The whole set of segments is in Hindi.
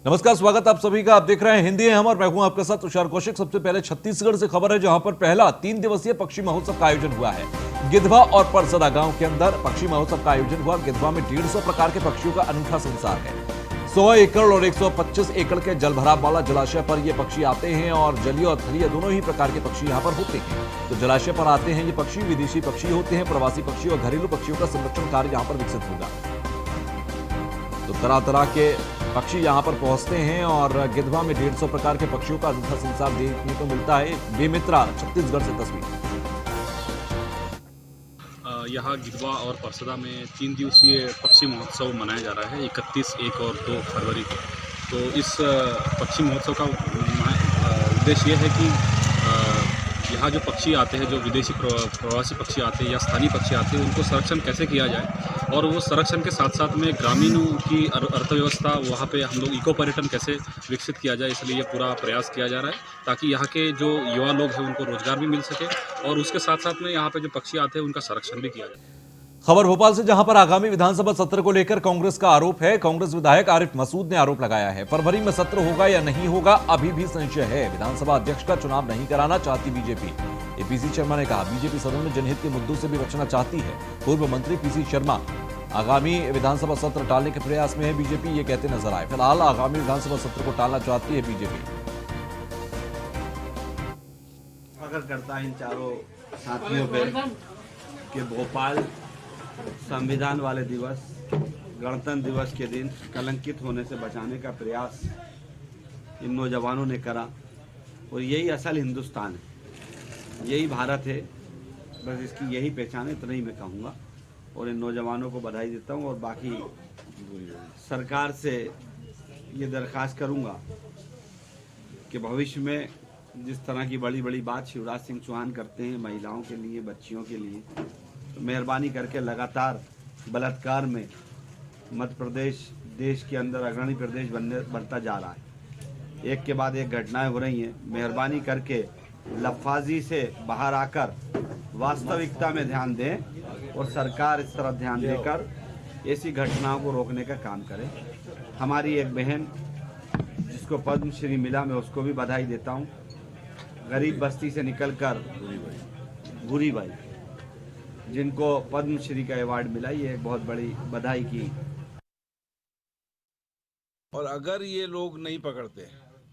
नमस्कार, स्वागत आप सभी का। आप देख रहे हैं हिंदी है हम और मैं हूं आपके साथ तुषार कौशिक। सबसे पहले छत्तीसगढ़ से खबर है, जहां पर पहला 3 दिवसीय पक्षी महोत्सव का आयोजन हुआ है। गिधवा और परसदा गांव के अंदर पक्षी महोत्सव का आयोजन हुआ। गिधवा में 150 प्रकार के पक्षियों का अनूठा संसार है। 100 एकड़ और 125 एकड़ के जलभराव वाला जलाशय पर ये पक्षी आते हैं और जलीय और थलीय दोनों ही प्रकार के पक्षी यहाँ पर होते हैं। तो जलाशय पर आते हैं ये पक्षी, विदेशी पक्षी होते हैं, प्रवासी पक्षी और घरेलू पक्षियों का संरक्षण कार्य यहाँ पर विकसित होगा। तो तरह तरह के पक्षी यहां पर पहुंचते हैं और गिधवा में 150 प्रकार के पक्षियों का अनूठा संसार देखने को मिलता है। बेमित्रा छत्तीसगढ़ से तस्वीर। यहाँ गिधवा और परसदा में 3 दिवसीय पक्षी महोत्सव मनाया जा रहा है 31, 1 और 2 फरवरी को। तो इस पक्षी महोत्सव का उद्देश्य यह है कि यहाँ जो पक्षी आते हैं, जो विदेशी प्रवासी पक्षी आते हैं या स्थानीय पक्षी आते हैं, उनको संरक्षण कैसे किया जाए और वो संरक्षण के साथ साथ में ग्रामीणों की अर्थव्यवस्था, वहाँ पे हम लोग इको पर्यटन कैसे विकसित किया जाए, इसलिए ये पूरा प्रयास किया जा रहा है ताकि यहाँ के जो युवा लोग हैं उनको रोजगार भी मिल सके और उसके साथ साथ में यहाँ पे जो पक्षी आते हैं उनका संरक्षण भी किया जाए। खबर भोपाल से, जहां पर आगामी विधानसभा सत्र को लेकर कांग्रेस का आरोप है। कांग्रेस विधायक आरिफ मसूद ने आरोप लगाया है, फरवरी में सत्र होगा या नहीं होगा अभी भी संशय है। विधानसभा अध्यक्ष का चुनाव नहीं कराना चाहती बीजेपी। पीसी शर्मा ने कहा, बीजेपी सदन में जनहित के मुद्दों से भी बचना चाहती है। पूर्व मंत्री पीसी शर्मा आगामी विधानसभा सत्र टालने के प्रयास में है बीजेपी, ये कहते नजर आए। फिलहाल आगामी विधानसभा सत्र को टालना चाहती है बीजेपी। अगर करता है इन चारों साथियों पे कि भोपाल संविधान वाले दिवस, गणतंत्र दिवस के दिन कलंकित होने से बचाने का प्रयास इन नौजवानों ने करा और यही असल हिंदुस्तान है, यही भारत है, बस इसकी यही पहचान है, इतना ही मैं कहूँगा। और इन नौजवानों को बधाई देता हूँ और बाकी सरकार से ये दरख्वास्त करूँगा कि भविष्य में जिस तरह की बड़ी बड़ी बात शिवराज सिंह चौहान करते हैं महिलाओं के लिए, बच्चियों के लिए, तो मेहरबानी करके लगातार बलात्कार में मध्य प्रदेश देश के अंदर अग्रणी प्रदेश बनता जा रहा है। एक के बाद एक घटनाएं हो रही हैं। मेहरबानी करके लफाजी से बाहर आकर वास्तविकता में ध्यान दें और सरकार इस तरफ ध्यान देकर ऐसी घटनाओं को रोकने का काम करे। हमारी एक बहन जिसको पद्मश्री मिला, मैं उसको भी बधाई देता हूँ। गरीब बस्ती से निकलकर भूरी बाई, जिनको पद्मश्री का अवार्ड मिला, ये एक बहुत बड़ी बधाई की। और अगर ये लोग नहीं पकड़ते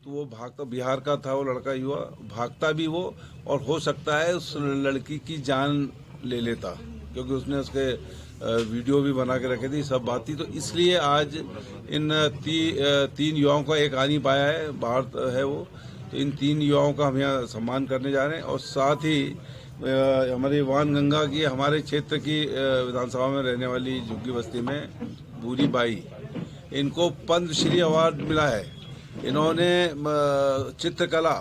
तो वो भागता, बिहार का था वो लड़का युवा, भागता भी वो और हो सकता है उस लड़की की जान ले लेता, क्योंकि उसने उसके वीडियो भी बना के रखे थी, सब बात थी। तो इसलिए आज इन 3 युवाओं का एक आ नहीं पाया है, बाहर है वो, तो इन 3 युवाओं का हम यहाँ सम्मान करने जा रहे हैं। और साथ ही हमारी वानगंगा की, हमारे क्षेत्र की विधानसभा में रहने वाली झुग्गी बस्ती में भूरी बाई, इनको पद्मश्री अवार्ड मिला है। इन्होंने चित्रकला,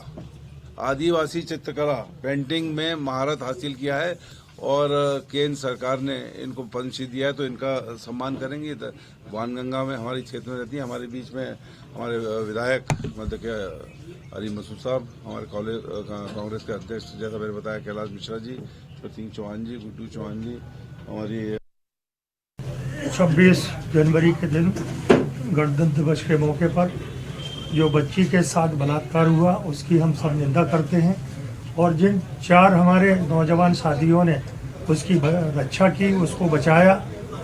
आदिवासी चित्रकला, पेंटिंग में महारत हासिल किया है और केंद्र सरकार ने इनको पद्मश्री दिया है, तो इनका सम्मान करेंगे। वानगंगा में हमारे क्षेत्र में रहती है। हमारे बीच में हमारे विधायक मतलब के आरिफ मसूद साहब, हमारे कांग्रेस के अध्यक्ष, जैसा मैंने बताया, कैलाश मिश्रा जी, प्रतीक चौहान जी, गुड्डू चौहान जी। हमारी 26 जनवरी के दिन गणतंत्र दिवस के मौके पर जो बच्ची के साथ बलात्कार हुआ उसकी हम सब निंदा करते हैं और जिन 4 हमारे नौजवान साथियों ने उसकी रक्षा की, उसको बचाया,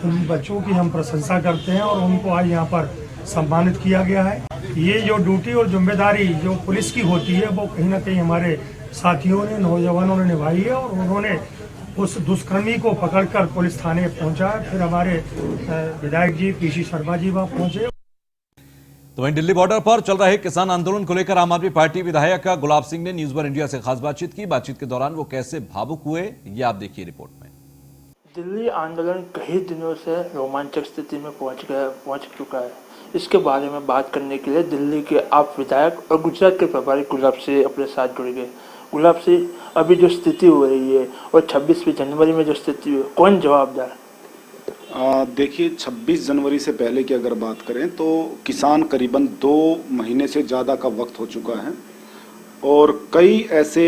उन बच्चों की हम प्रशंसा करते हैं और उनको आज यहाँ पर सम्मानित किया गया है। ये जो ड्यूटी और जिम्मेदारी जो पुलिस की होती है वो कहीं ना कहीं हमारे साथियों ने, नौजवानों ने निभाई है और उन्होंने उस दुष्कर्मी को पकड़कर पुलिस थाने पहुंचा। फिर हमारे विधायक जी पीसी शर्मा जी वहाँ पहुंचे। तो वहीं दिल्ली बॉर्डर पर चल रहे किसान आंदोलन को लेकर आम आदमी पार्टी विधायक गुलाब सिंह ने न्यूज वन इंडिया से खास बातचीत की। बातचीत के दौरान वो कैसे भावुक हुए, ये आप देखिए रिपोर्ट में। दिल्ली आंदोलन कई दिनों से रोमांचक स्थिति में पहुंच चुका है। इसके बारे में बात करने के लिए दिल्ली के आप विधायक और गुजरात के प्रभारी गुलाब सिंह अपने साथ जुड़ गए। गुलाब सिंह, अभी जो स्थिति हो रही है और 26 जनवरी में जो स्थिति हुई, कौन जवाबदार? देखिए, 26 जनवरी से पहले की अगर बात करें तो किसान करीबन 2 महीने से ज़्यादा का वक्त हो चुका है और कई ऐसे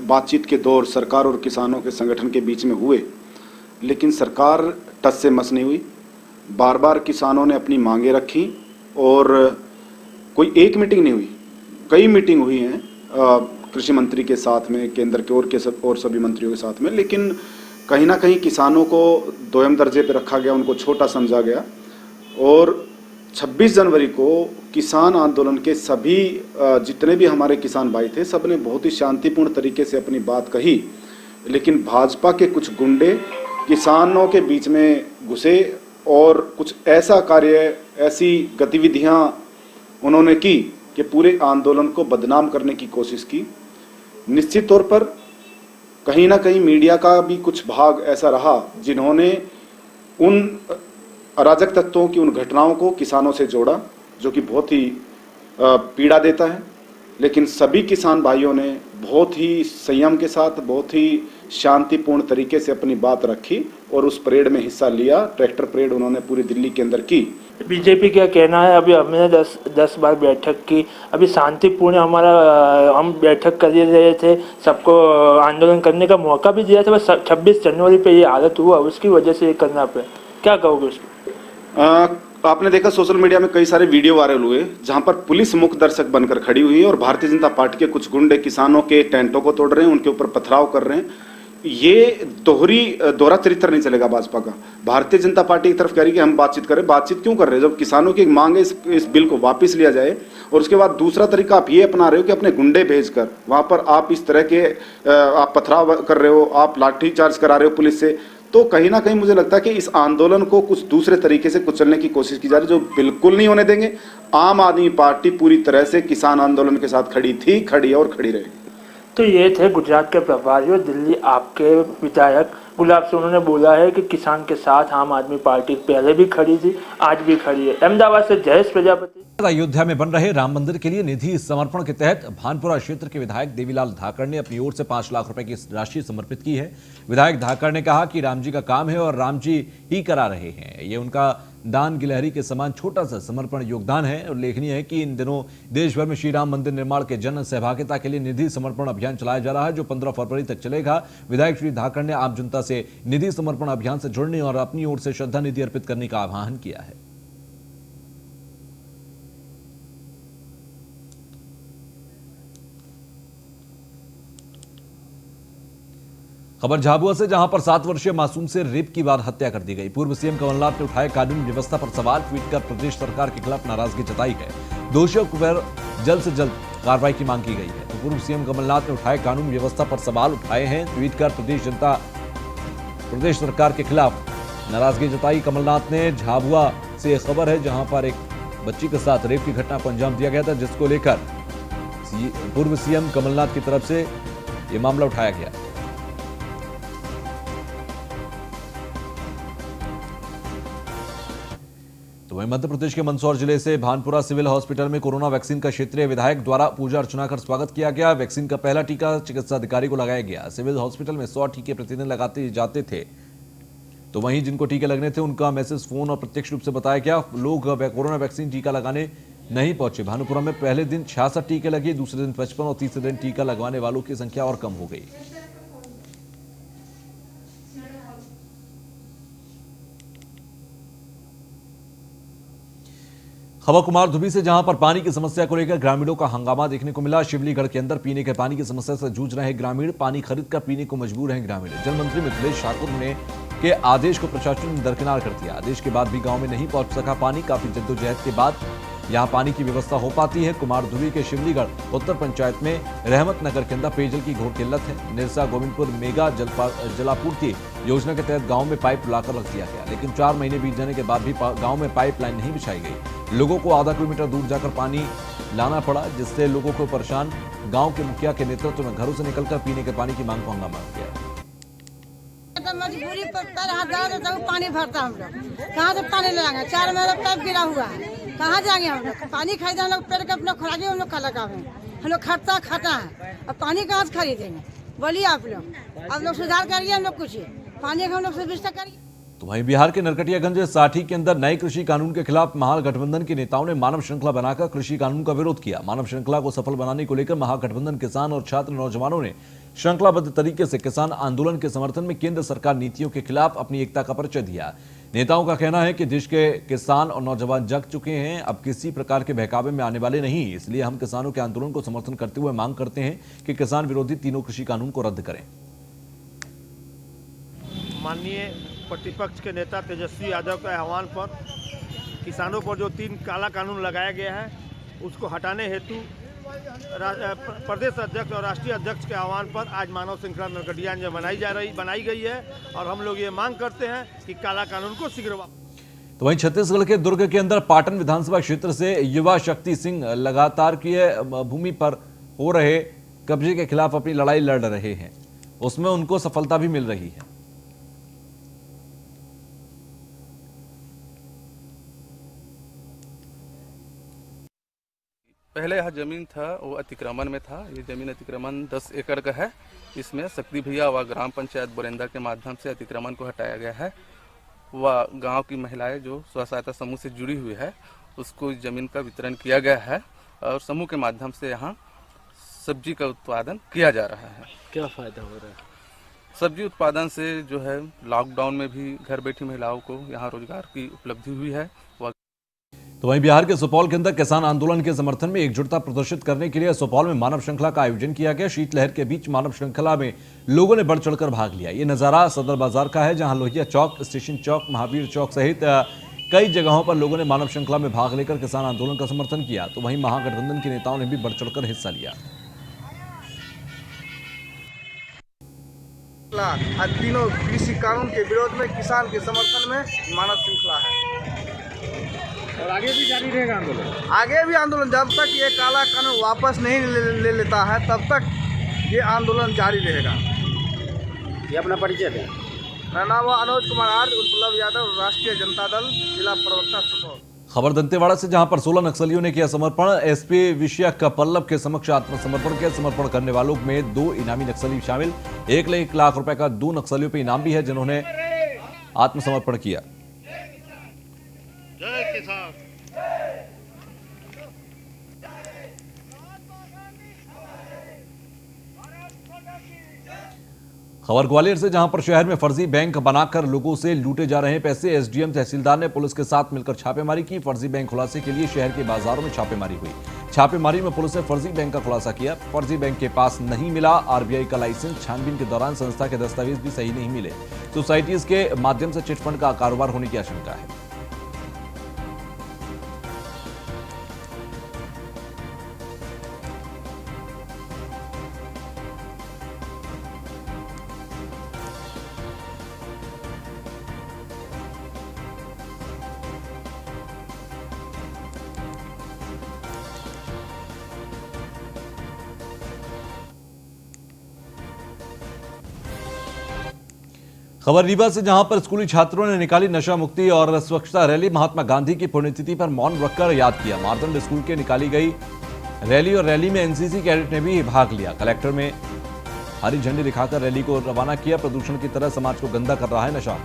बातचीत के दौर सरकार और किसानों के संगठन के बीच में हुए, लेकिन सरकार टस से मस नहीं हुई। बार बार किसानों ने अपनी मांगें रखी और कोई एक मीटिंग नहीं हुई, कई मीटिंग हुई हैं कृषि मंत्री के साथ में, केंद्र के और सभी मंत्रियों के साथ में, लेकिन कहीं ना कहीं किसानों को दोयम दर्जे पे रखा गया, उनको छोटा समझा गया। और 26 जनवरी को किसान आंदोलन के सभी जितने भी हमारे किसान भाई थे, सब ने बहुत ही शांतिपूर्ण तरीके से अपनी बात कही, लेकिन भाजपा के कुछ गुंडे किसानों के बीच में घुसे और कुछ ऐसा कार्य, ऐसी गतिविधियां उन्होंने की कि पूरे आंदोलन को बदनाम करने की कोशिश की। निश्चित तौर पर कहीं ना कहीं मीडिया का भी कुछ भाग ऐसा रहा जिन्होंने उन अराजक तत्वों की उन घटनाओं को किसानों से जोड़ा, जो कि बहुत ही पीड़ा देता है। लेकिन सभी किसान भाइयों ने बहुत ही संयम के साथ, बहुत ही शांतिपूर्ण तरीके से अपनी बात रखी और उस परेड में हिस्सा लिया। ट्रैक्टर परेड उन्होंने पूरी दिल्ली के अंदर की। बीजेपी क्या कहना है? अभी हमने 10 बार बैठक की, अभी शांतिपूर्ण हम बैठक कर रहे थे, सबको आंदोलन करने का मौका भी दिया था, बस 26 जनवरी पे ये हालत हुआ, उसकी वजह से ये करना पे। क्या कहोगे उसको? आपने देखा सोशल मीडिया में कई सारे वीडियो वायरल हुए जहां पर पुलिस मुख्य दर्शक बनकर खड़ी हुई है और भारतीय जनता पार्टी के कुछ गुंडे किसानों के टेंटों को तोड़ रहे हैं, उनके ऊपर पथराव कर रहे हैं। ये दोहरा चरित्र नहीं चलेगा भाजपा का। भारतीय जनता पार्टी की तरफ कह रही है कि हम बातचीत करें, बातचीत क्यों कर रहे हैं जब किसानों की मांग है इस बिल को वापस लिया जाए। और उसके बाद दूसरा तरीका आप ये अपना रहे हो कि अपने गुंडे भेजकर वहां पर आप इस तरह के आप पथराव कर रहे हो, आप लाठीचार्ज करा रहे हो पुलिस से। तो कहीं ना कहीं मुझे लगता है कि इस आंदोलन को कुछ दूसरे तरीके से कुचलने की कोशिश की जा रही है, जो बिल्कुल नहीं होने देंगे। आम आदमी पार्टी पूरी तरह से किसान आंदोलन के साथ खड़ी थी, खड़ी है और खड़ी रहेगी। तो ये थे गुजरात के प्रभारी और दिल्ली आपके विधायक गुलाब सिंह। उन्होंने बोला है कि किसान के साथ आम आदमी पार्टी पहले भी खड़ी थी, आज भी खड़ी है। अहमदाबाद से जयेश प्रजापति। अयोध्या में बन रहे राम मंदिर के लिए निधि समर्पण के तहत भानपुरा क्षेत्र के विधायक देवीलाल धाकड़ ने अपनी ओर से 5 लाख रुपए की राशि समर्पित की है। विधायक धाकड़ ने कहा कि राम जी का काम है और राम जी ही करा रहे हैं। ये उनका दान गिलहरी के समान छोटा सा समर्पण योगदान है। उल्लेखनीय है कि इन दिनों देश भर में श्री राम मंदिर निर्माण के जन सहभागिता के लिए निधि समर्पण अभियान चलाया जा रहा है, जो 15 फरवरी तक चलेगा। विधायक श्री धाकड़ ने आम जनता से निधि समर्पण अभियान से जुड़ने और अपनी ओर से श्रद्धा निधि अर्पित करने का आह्वान किया है। खबर झाबुआ से, जहां पर 7 वर्षीय मासूम से रेप की बाद हत्या कर दी गई। पूर्व सीएम कमलनाथ ने उठाए कानून व्यवस्था पर सवाल, ट्वीट कर प्रदेश सरकार के खिलाफ नाराजगी जताई है। दोषियों पर जल्द से जल्द कार्रवाई की मांग की गई है। तो पूर्व सीएम कमलनाथ ने उठाए कानून व्यवस्था पर सवाल उठाए हैं, ट्वीट कर प्रदेश सरकार के खिलाफ नाराजगी जताई। कमलनाथ ने झाबुआ से खबर है, जहां पर एक बच्ची के साथ रेप की घटना को अंजाम दिया गया था, जिसको लेकर पूर्व सीएम कमलनाथ की तरफ से यह मामला उठाया गया। तो वहीं मध्य प्रदेश के मंदसौर जिले से भानपुरा सिविल हॉस्पिटल में कोरोना वैक्सीन का क्षेत्रीय विधायक द्वारा पूजा अर्चना कर स्वागत किया गया। वैक्सीन का पहला टीका चिकित्सा अधिकारी को लगाया गया। सिविल हॉस्पिटल में 100 टीके प्रतिदिन लगाते जाते थे, तो वहीं जिनको टीके लगने थे उनका मैसेज, फोन और प्रत्यक्ष रूप से बताया गया। लोग कोरोना वैक्सीन टीका लगाने नहीं पहुंचे। भानुपुरा में पहले दिन 66 टीके लगे, दूसरे दिन 55 और तीसरे दिन टीका लगवाने वालों की संख्या और कम हो गई। खबर कुमार धुबी से, जहां पर पानी की समस्या को लेकर ग्रामीणों का हंगामा देखने को मिला। शिवलीगढ़ के अंदर पीने के पानी की समस्या से जूझ रहे ग्रामीण, पानी खरीदकर पीने को मजबूर हैं ग्रामीण। जल मंत्री मिथिलेश ठाकुर ने के आदेश को प्रशासन ने दरकिनार कर दिया। आदेश के बाद भी गांव में नहीं पहुंच सका पानी। काफी जद्दोजहद के बाद यहां पानी की व्यवस्था हो पाती है। कुमार धुबी के शिवलीगढ़ उत्तर पंचायत में रहमत नगर के अंदर पेयजल की घोर किल्लत है। निरसा गोविंदपुर मेगा जलापूर्ति योजना के तहत गांव में पाइप लाकर रख दिया गया, लेकिन 4 महीने बीत जाने के बाद भी गांव में पाइपलाइन नहीं बिछाई गई। लोगों को आधा किलोमीटर दूर जाकर पानी लाना पड़ा, जिससे लोगों को परेशान। गांव के मुखिया के नेतृत्व में घरों से निकलकर पीने के पानी की मांग को हंगामा किया। मजबूरी पर पानी भरता हम लोग, कहाँ से पानी ले आएंगे? 4 महीने पाइप गिरा हुआ है, कहाँ जाएंगे हम लोग? पानी खरीदे हम लोग, पेड़ के अपना खुराकी हम लोग खा हम लोग खाता है, और पानी कहाँ से खरीदेंगे? बोलिए आप लोग सुधार करिए, हम लोग कुछ पानी का हम लोग सुविधा करिए। तो वहीं बिहार के नरकटियागंज साठी के अंदर नए कृषि कानून के खिलाफ महागठबंधन के नेताओं ने मानव श्रृंखला बनाकर कृषि कानून का विरोध किया। मानव श्रृंखला को सफल बनाने को लेकर महागठबंधन किसान और छात्र नौजवानों ने श्रृंखलाबद्ध तरीके से किसान आंदोलन के समर्थन में केंद्र सरकार नीतियों के खिलाफ अपनी एकता का परिचय दिया। नेताओं का कहना है कि देश के किसान और नौजवान जग चुके हैं, अब किसी प्रकार के बहकावे में आने वाले नहीं। इसलिए हम किसानों के आंदोलन को समर्थन करते हुए मांग करते हैं कि किसान विरोधी तीनों कृषि कानून को रद्द करें। माननीय प्रतिपक्ष के नेता तेजस्वी यादव के आह्वान पर किसानों पर जो 3 काला कानून लगाया गया है उसको हटाने हेतु प्रदेश अध्यक्ष और राष्ट्रीय अध्यक्ष के आह्वान पर आज मानव श्रृंखला नरकटियागंज में बनाई गई है और हम लोग ये मांग करते हैं कि काला कानून को शीघ्र। तो वहीं छत्तीसगढ़ के दुर्ग के अंदर पाटन विधानसभा क्षेत्र से युवा शक्ति सिंह लगातार की भूमि पर हो रहे कब्जे के खिलाफ अपनी लड़ाई लड़ रहे हैं, उसमें उनको सफलता भी मिल रही है। पहले यह जमीन था वो अतिक्रमण में था। ये जमीन अतिक्रमण 10 एकड़ का है। इसमें शक्ति भैया व ग्राम पंचायत बोरेंदा के माध्यम से अतिक्रमण को हटाया गया है व गांव की महिलाएं जो स्व सहायता समूह से जुड़ी हुई है उसको इस जमीन का वितरण किया गया है और समूह के माध्यम से यहाँ सब्जी का उत्पादन किया जा रहा है। क्या फायदा हो रहा है? सब्जी उत्पादन से जो है लॉकडाउन में भी घर बैठी महिलाओं को यहाँ रोजगार की उपलब्धि हुई है। तो वहीं बिहार के सुपौल के अंदर किसान आंदोलन के समर्थन में एकजुटता प्रदर्शित करने के लिए सुपौल में मानव श्रृंखला का आयोजन किया गया। शीतलहर के बीच मानव श्रृंखला में लोगों ने बढ़ चढ़कर भाग लिया। ये नजारा सदर बाजार का है, जहां लोहिया चौक, स्टेशन चौक, महावीर चौक सहित कई जगहों पर लोगों ने मानव श्रृंखला में भाग लेकर किसान आंदोलन का समर्थन किया। तो वहीं महागठबंधन के नेताओं ने भी बढ़ चढ़कर हिस्सा लिया। तीनों कृषि कानून के विरोध में किसान के समर्थन में मानव श्रृंखला है और आगे भी जारी रहेगा आंदोलन। आगे भी आंदोलन जब तक ये काला कानून वापस नहीं ले लेता है तब तक ये आंदोलन जारी रहेगा। ये अपना परिचय दें। मेरा नाम है अनुज कुमार आर्य, उर्लभ यादव, राष्ट्रीय जनता दल, जिला प्रवक्ता सुपौल। खबर दंतेवाड़ा से, जहां पर 16 नक्सलियों ने किया समर्पण। एसपी विषयक पल्लव के समक्ष आत्मसमर्पण किया। समर्पण करने वालों में 2 इनामी नक्सली शामिल। 1 लाख रुपए का 2 नक्सलियों पर इनाम भी है जिन्होंने आत्मसमर्पण किया। जय किसान। खबर ग्वालियर से, जहां पर शहर में फर्जी बैंक बनाकर लोगों से लूटे जा रहे हैं पैसे। एसडीएम तहसीलदार ने पुलिस के साथ मिलकर छापेमारी की। फर्जी बैंक खुलासे के लिए शहर के बाजारों में छापेमारी हुई। छापेमारी में पुलिस ने फर्जी बैंक का खुलासा किया। फर्जी बैंक के पास नहीं मिला आरबीआई का लाइसेंस। छानबीन के दौरान संस्था के दस्तावेज भी सही नहीं मिले। सोसाइटीज के माध्यम से चिटफंड का कारोबार होने की आशंका है। खबर रीवा से, जहां पर स्कूली छात्रों ने निकाली नशा मुक्ति और स्वच्छता रैली। महात्मा गांधी की पुण्यतिथि पर मौन रखकर याद किया। मारतंड स्कूल के निकाली गई रैली और रैली में एनसीसी कैडेट ने भी भाग लिया। कलेक्टर में हरी झंडी दिखाकर रैली को रवाना किया। प्रदूषण की तरह समाज को गंदा कर रहा है नशा।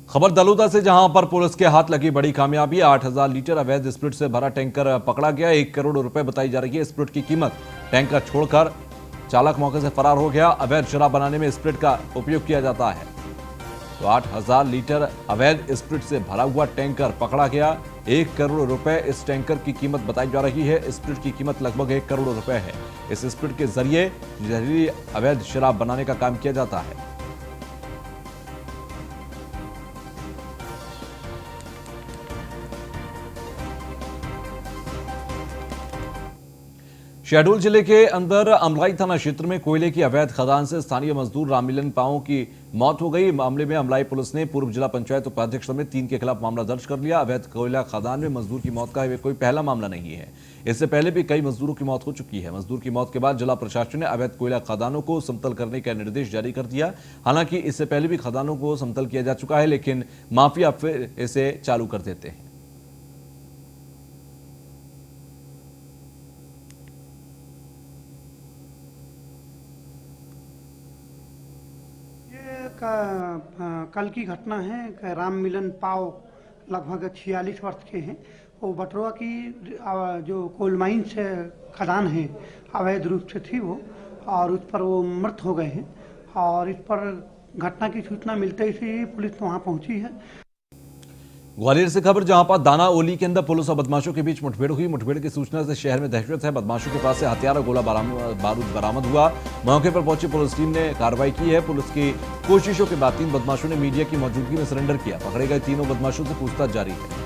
खबर दलोदा से, जहां पर पुलिस के हाथ लगी बड़ी कामयाबी। 8000 लीटर अवैध स्प्रिट से भरा टैंकर पकड़ा गया। 1 करोड़ रुपए बताई जा रही है स्प्रिट की कीमत। टैंकर छोड़कर चालक मौके से फरार हो गया। अवैध शराब बनाने में स्प्रिट का उपयोग किया जाता है। तो 8000 लीटर अवैध स्प्रिट से भरा हुआ टैंकर पकड़ा गया। 1 करोड़ रुपए इस टैंकर की कीमत बताई जा रही है। स्प्रिट की कीमत लगभग 1 करोड़ रुपए है। इस स्प्रिट के जरिए जहरीली अवैध शराब बनाने का काम किया जाता है। शहडोल जिले के अंदर अमलाई थाना क्षेत्र में कोयले की अवैध खदान से स्थानीय मजदूर राममिलन पाओ की मौत हो गई। मामले में अमलाई पुलिस ने पूर्व जिला पंचायत उपाध्यक्ष समेत 3 के खिलाफ मामला दर्ज कर लिया। अवैध कोयला खदान में मजदूर की मौत का कोई पहला मामला नहीं है। इससे पहले भी कई मजदूरों की मौत हो चुकी है। मजदूर की मौत के बाद जिला प्रशासन ने अवैध कोयला खदानों को समतल करने का निर्देश जारी कर दिया। हालांकि इससे पहले भी खदानों को समतल किया जा चुका है, लेकिन माफिया फिर इसे चालू कर देते हैं। कल की घटना है। राम मिलन पाव लगभग 46 वर्ष के हैं। वो बटरवा की जो कोल माइंस खदान है अवैध रूप से थी वो, और उस पर वो मृत हो गए हैं। और इस पर घटना की सूचना मिलते ही पुलिस वहाँ पहुंची है। ग्वालियर से खबर, जहां पर दाना ओली के अंदर पुलिस और बदमाशों के बीच मुठभेड़ हुई। मुठभेड़ की सूचना से शहर में दहशत है। बदमाशों के पास से हथियार और गोला बारूद बरामद हुआ। मौके पर पहुंची पुलिस टीम ने कार्रवाई की है। पुलिस की कोशिशों के बाद 3 बदमाशों ने मीडिया की मौजूदगी में सरेंडर किया। पकड़े गए तीनों बदमाशों से पूछताछ जारी है।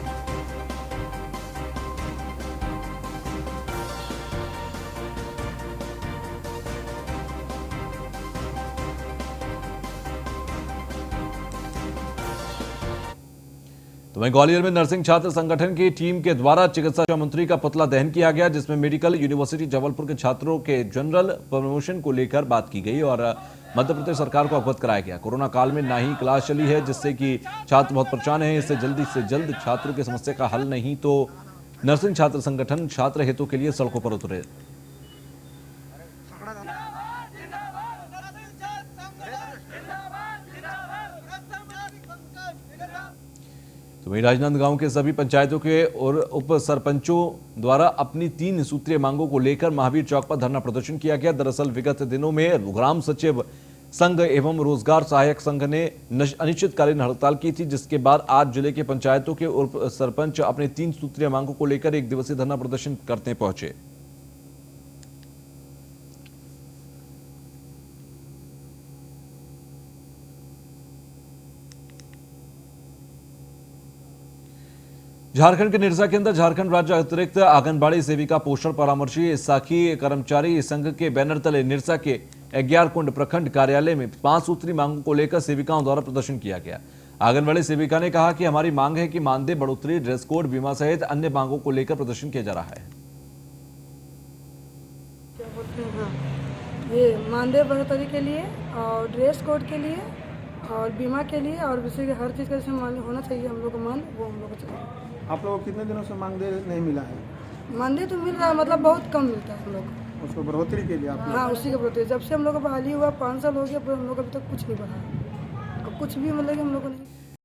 तो वहीं ग्वालियर में नर्सिंग छात्र संगठन की टीम के द्वारा चिकित्सा मंत्री का पुतला दहन किया गया, जिसमें मेडिकल यूनिवर्सिटी जबलपुर के छात्रों के जनरल प्रमोशन को लेकर बात की गई और मध्य प्रदेश सरकार को अवगत कराया गया। कोरोना काल में ना ही क्लास चली है, जिससे कि छात्र बहुत परेशान हैं। इससे जल्दी से जल्द छात्रों की समस्या का हल नहीं तो नर्सिंग छात्र संगठन छात्र हितों के लिए सड़कों पर उतरे। तो वहीं राजनांदगांव के सभी पंचायतों के और उप सरपंचों द्वारा अपनी 3 सूत्रीय मांगों को लेकर महावीर चौक पर धरना प्रदर्शन किया गया। दरअसल विगत दिनों में ग्राम सचिव संघ एवं रोजगार सहायक संघ ने अनिश्चितकालीन हड़ताल की थी, जिसके बाद आज जिले के पंचायतों के उप सरपंच अपने 3 सूत्रीय मांगों को लेकर 1 दिवसीय धरना प्रदर्शन करने पहुंचे। झारखंड के निरसा के अंदर झारखंड राज्य अतिरिक्त आंगनबाड़ी सेविका पोषण परामर्शी साखी कर्मचारी संघ के बैनर तले निरसा के 11 कुंड प्रखंड कार्यालय में 5 सूत्री मांगों को लेकर सेविकाओं द्वारा प्रदर्शन किया गया। आंगनबाड़ी सेविका ने कहा कि हमारी मांग है कि मानदेय बढ़ोतरी, ड्रेस कोड, बीमा सहित अन्य मांगों को लेकर प्रदर्शन किया जा रहा है। ये मानदेय बढ़ोतरी के लिए और ड्रेस कोड के लिए और बीमा के लिए और दूसरी हर चीज़ का मान होना चाहिए। हम लोग का मान वो हम लोग को चाहिए। आप लोगों को कितने दिनों से मानदेय नहीं मिला है? मानदेय तो मिल रहा है, मतलब बहुत कम मिलता है हम लोग। उसको बढ़ोतरी के लिए आप? हाँ, उसी का बढ़ोतरी। जब से हम लोग का बहाली हुआ 5 साल हो गया, पर हम लोग अभी तक कुछ नहीं बढ़ा। कुछ भी मतलब कि हम लोग को नहीं।